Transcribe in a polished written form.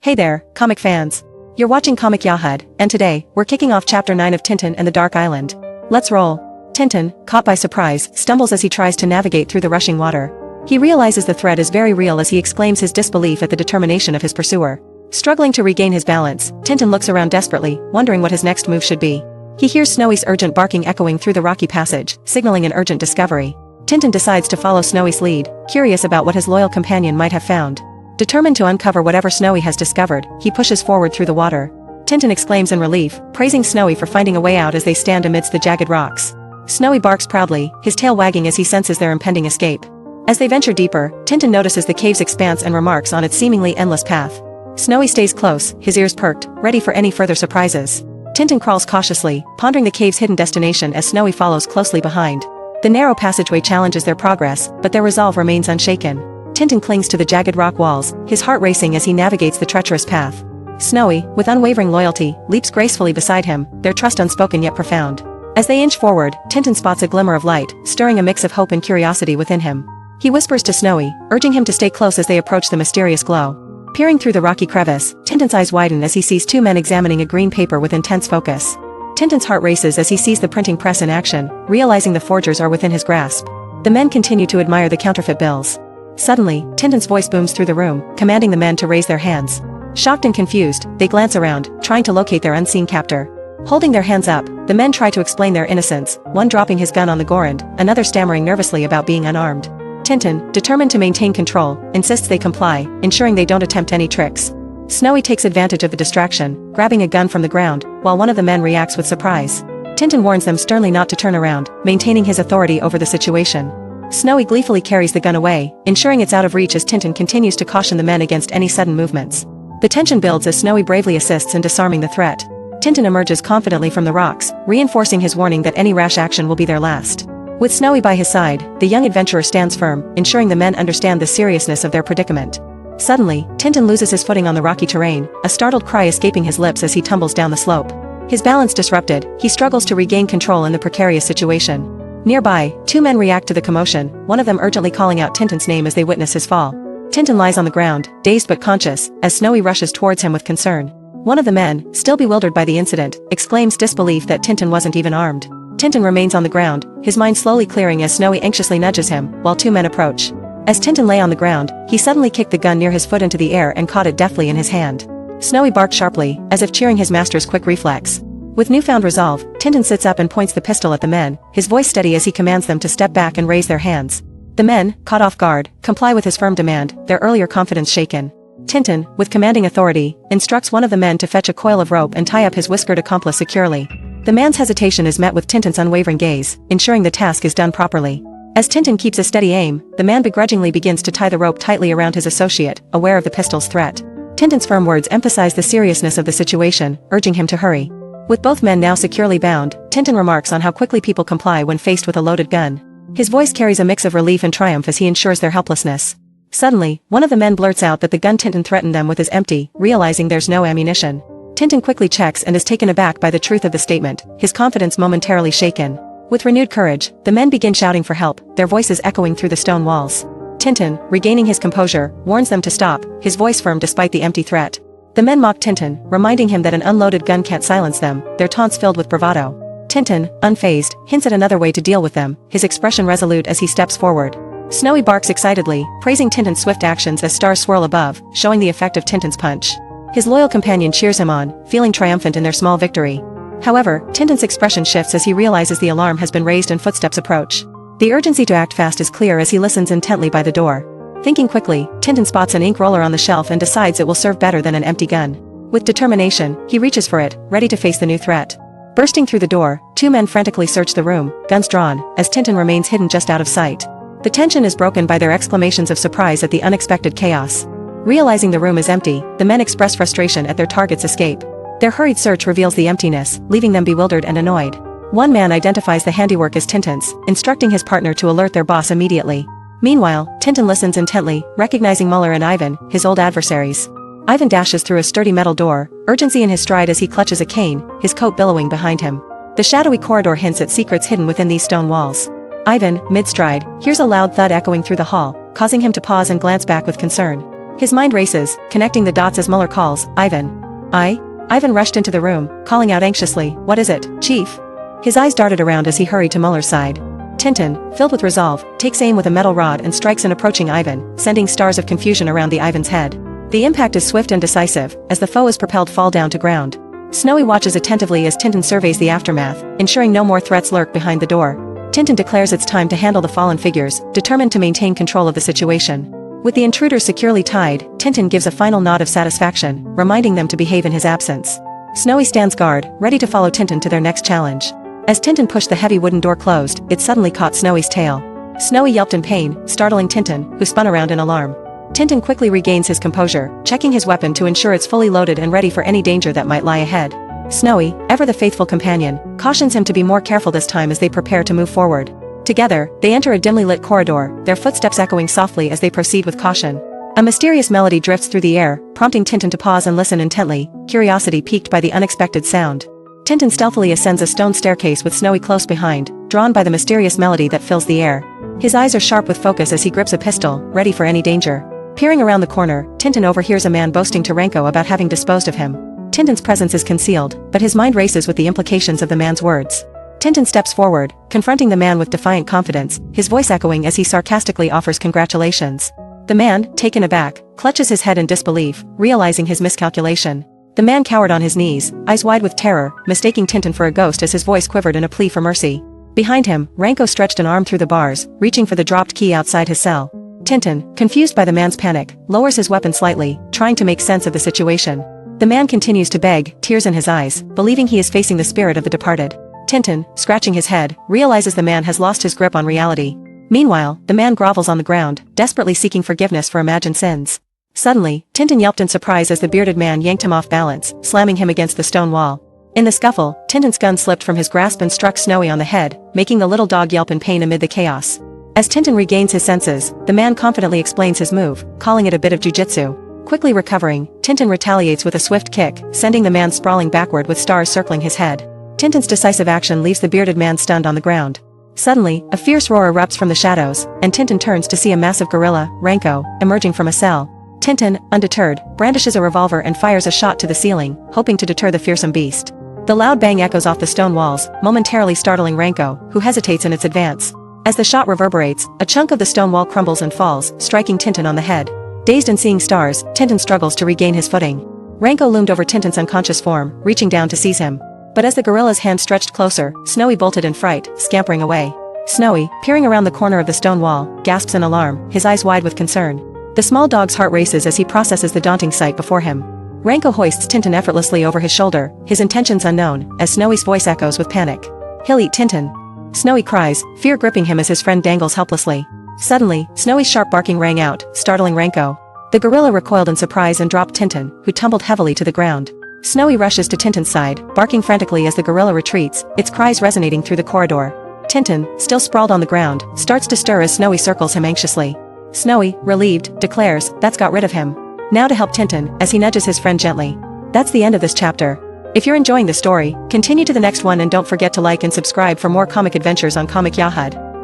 Hey there, comic fans. You're watching Comic Yahud, and today, we're kicking off Chapter 9 of Tintin and the Dark Island. Let's roll. Tintin, caught by surprise, stumbles as he tries to navigate through the rushing water. He realizes the threat is very real as he exclaims his disbelief at the determination of his pursuer. Struggling to regain his balance, Tintin looks around desperately, wondering what his next move should be. He hears Snowy's urgent barking echoing through the rocky passage, signaling an urgent discovery. Tintin decides to follow Snowy's lead, curious about what his loyal companion might have found. Determined to uncover whatever Snowy has discovered, he pushes forward through the water. Tintin exclaims in relief, praising Snowy for finding a way out as they stand amidst the jagged rocks. Snowy barks proudly, his tail wagging as he senses their impending escape. As they venture deeper, Tintin notices the cave's expanse and remarks on its seemingly endless path. Snowy stays close, his ears perked, ready for any further surprises. Tintin crawls cautiously, pondering the cave's hidden destination as Snowy follows closely behind. The narrow passageway challenges their progress, but their resolve remains unshaken. Tintin clings to the jagged rock walls, his heart racing as he navigates the treacherous path. Snowy, with unwavering loyalty, leaps gracefully beside him, their trust unspoken yet profound. As they inch forward, Tintin spots a glimmer of light, stirring a mix of hope and curiosity within him. He whispers to Snowy, urging him to stay close as they approach the mysterious glow. Peering through the rocky crevice, Tintin's eyes widen as he sees two men examining a green paper with intense focus. Tintin's heart races as he sees the printing press in action, realizing the forgers are within his grasp. The men continue to admire the counterfeit bills. Suddenly, Tintin's voice booms through the room, commanding the men to raise their hands. Shocked and confused, they glance around, trying to locate their unseen captor. Holding their hands up, the men try to explain their innocence, one dropping his gun on the ground, another stammering nervously about being unarmed. Tintin, determined to maintain control, insists they comply, ensuring they don't attempt any tricks. Snowy takes advantage of the distraction, grabbing a gun from the ground, while one of the men reacts with surprise. Tintin warns them sternly not to turn around, maintaining his authority over the situation. Snowy gleefully carries the gun away, ensuring it's out of reach as Tintin continues to caution the men against any sudden movements. The tension builds as Snowy bravely assists in disarming the threat. Tintin emerges confidently from the rocks, reinforcing his warning that any rash action will be their last. With Snowy by his side, the young adventurer stands firm, ensuring the men understand the seriousness of their predicament. Suddenly, Tintin loses his footing on the rocky terrain, a startled cry escaping his lips as he tumbles down the slope. His balance disrupted, he struggles to regain control in the precarious situation. Nearby, two men react to the commotion, one of them urgently calling out Tintin's name as they witness his fall. Tintin lies on the ground, dazed but conscious, as Snowy rushes towards him with concern. One of the men, still bewildered by the incident, exclaims disbelief that Tintin wasn't even armed. Tintin remains on the ground, his mind slowly clearing as Snowy anxiously nudges him, while two men approach. As Tintin lay on the ground, he suddenly kicked the gun near his foot into the air and caught it deftly in his hand. Snowy barked sharply, as if cheering his master's quick reflex. With newfound resolve, Tintin sits up and points the pistol at the men, his voice steady as he commands them to step back and raise their hands. The men, caught off guard, comply with his firm demand, their earlier confidence shaken. Tintin, with commanding authority, instructs one of the men to fetch a coil of rope and tie up his whiskered accomplice securely. The man's hesitation is met with Tintin's unwavering gaze, ensuring the task is done properly. As Tintin keeps a steady aim, the man begrudgingly begins to tie the rope tightly around his associate, aware of the pistol's threat. Tintin's firm words emphasize the seriousness of the situation, urging him to hurry. With both men now securely bound, Tintin remarks on how quickly people comply when faced with a loaded gun. His voice carries a mix of relief and triumph as he ensures their helplessness. Suddenly, one of the men blurts out that the gun Tintin threatened them with is empty, realizing there's no ammunition. Tintin quickly checks and is taken aback by the truth of the statement, his confidence momentarily shaken. With renewed courage, the men begin shouting for help, their voices echoing through the stone walls. Tintin, regaining his composure, warns them to stop, his voice firm despite the empty threat. The men mock Tintin, reminding him that an unloaded gun can't silence them, their taunts filled with bravado. Tintin, unfazed, hints at another way to deal with them, his expression resolute as he steps forward. Snowy barks excitedly, praising Tintin's swift actions as stars swirl above, showing the effect of Tintin's punch. His loyal companion cheers him on, feeling triumphant in their small victory. However, Tintin's expression shifts as he realizes the alarm has been raised and footsteps approach. The urgency to act fast is clear as he listens intently by the door. Thinking quickly, Tintin spots an ink roller on the shelf and decides it will serve better than an empty gun. With determination, he reaches for it, ready to face the new threat. Bursting through the door, two men frantically search the room, guns drawn, as Tintin remains hidden just out of sight. The tension is broken by their exclamations of surprise at the unexpected chaos. Realizing the room is empty, the men express frustration at their target's escape. Their hurried search reveals the emptiness, leaving them bewildered and annoyed. One man identifies the handiwork as Tintin's, instructing his partner to alert their boss immediately. Meanwhile, Tintin listens intently, recognizing Muller and Ivan, his old adversaries. Ivan dashes through a sturdy metal door, urgency in his stride as he clutches a cane, his coat billowing behind him. The shadowy corridor hints at secrets hidden within these stone walls. Ivan, mid-stride, hears a loud thud echoing through the hall, causing him to pause and glance back with concern. His mind races, connecting the dots as Muller calls, Ivan. Ivan rushed into the room, calling out anxiously, "What is it, Chief?" His eyes darted around as he hurried to Muller's side. Tintin, filled with resolve, takes aim with a metal rod and strikes an approaching Ivan, sending stars of confusion around the Ivan's head. The impact is swift and decisive, as the foe is propelled fall down to ground. Snowy watches attentively as Tintin surveys the aftermath, ensuring no more threats lurk behind the door. Tintin declares it's time to handle the fallen figures, determined to maintain control of the situation. With the intruders securely tied, Tintin gives a final nod of satisfaction, reminding them to behave in his absence. Snowy stands guard, ready to follow Tintin to their next challenge. As Tintin pushed the heavy wooden door closed, it suddenly caught Snowy's tail. Snowy yelped in pain, startling Tintin, who spun around in alarm. Tintin quickly regains his composure, checking his weapon to ensure it's fully loaded and ready for any danger that might lie ahead. Snowy, ever the faithful companion, cautions him to be more careful this time as they prepare to move forward. Together, they enter a dimly lit corridor, their footsteps echoing softly as they proceed with caution. A mysterious melody drifts through the air, prompting Tintin to pause and listen intently, curiosity piqued by the unexpected sound. Tintin stealthily ascends a stone staircase with Snowy close behind, drawn by the mysterious melody that fills the air. His eyes are sharp with focus as he grips a pistol, ready for any danger. Peering around the corner, Tintin overhears a man boasting to Renko about having disposed of him. Tintin's presence is concealed, but his mind races with the implications of the man's words. Tintin steps forward, confronting the man with defiant confidence, his voice echoing as he sarcastically offers congratulations. The man, taken aback, clutches his head in disbelief, realizing his miscalculation. The man cowered on his knees, eyes wide with terror, mistaking Tintin for a ghost as his voice quivered in a plea for mercy. Behind him, Renko stretched an arm through the bars, reaching for the dropped key outside his cell. Tintin, confused by the man's panic, lowers his weapon slightly, trying to make sense of the situation. The man continues to beg, tears in his eyes, believing he is facing the spirit of the departed. Tintin, scratching his head, realizes the man has lost his grip on reality. Meanwhile, the man grovels on the ground, desperately seeking forgiveness for imagined sins. Suddenly, Tintin yelped in surprise as the bearded man yanked him off balance, slamming him against the stone wall. In the scuffle, Tintin's gun slipped from his grasp and struck Snowy on the head, making the little dog yelp in pain amid the chaos. As Tintin regains his senses, the man confidently explains his move, calling it a bit of jujitsu. Quickly recovering, Tintin retaliates with a swift kick, sending the man sprawling backward with stars circling his head. Tintin's decisive action leaves the bearded man stunned on the ground. Suddenly, a fierce roar erupts from the shadows, and Tintin turns to see a massive gorilla, Renko, emerging from a cell. Tintin, undeterred, brandishes a revolver and fires a shot to the ceiling, hoping to deter the fearsome beast. The loud bang echoes off the stone walls, momentarily startling Renko, who hesitates in its advance. As the shot reverberates, a chunk of the stone wall crumbles and falls, striking Tintin on the head. Dazed and seeing stars, Tintin struggles to regain his footing. Renko loomed over Tintin's unconscious form, reaching down to seize him. But as the gorilla's hand stretched closer, Snowy bolted in fright, scampering away. Snowy, peering around the corner of the stone wall, gasps in alarm, his eyes wide with concern. The small dog's heart races as he processes the daunting sight before him. Renko hoists Tintin effortlessly over his shoulder, his intentions unknown, as Snowy's voice echoes with panic. "He'll eat Tintin." Snowy cries, fear gripping him as his friend dangles helplessly. Suddenly, Snowy's sharp barking rang out, startling Renko. The gorilla recoiled in surprise and dropped Tintin, who tumbled heavily to the ground. Snowy rushes to Tintin's side, barking frantically as the gorilla retreats, its cries resonating through the corridor. Tintin, still sprawled on the ground, starts to stir as Snowy circles him anxiously. Snowy, relieved, declares, "That's got rid of him." Now to help Tintin, as he nudges his friend gently. That's the end of this chapter. If you're enjoying the story, continue to the next one and don't forget to like and subscribe for more comic adventures on Comic Yahud.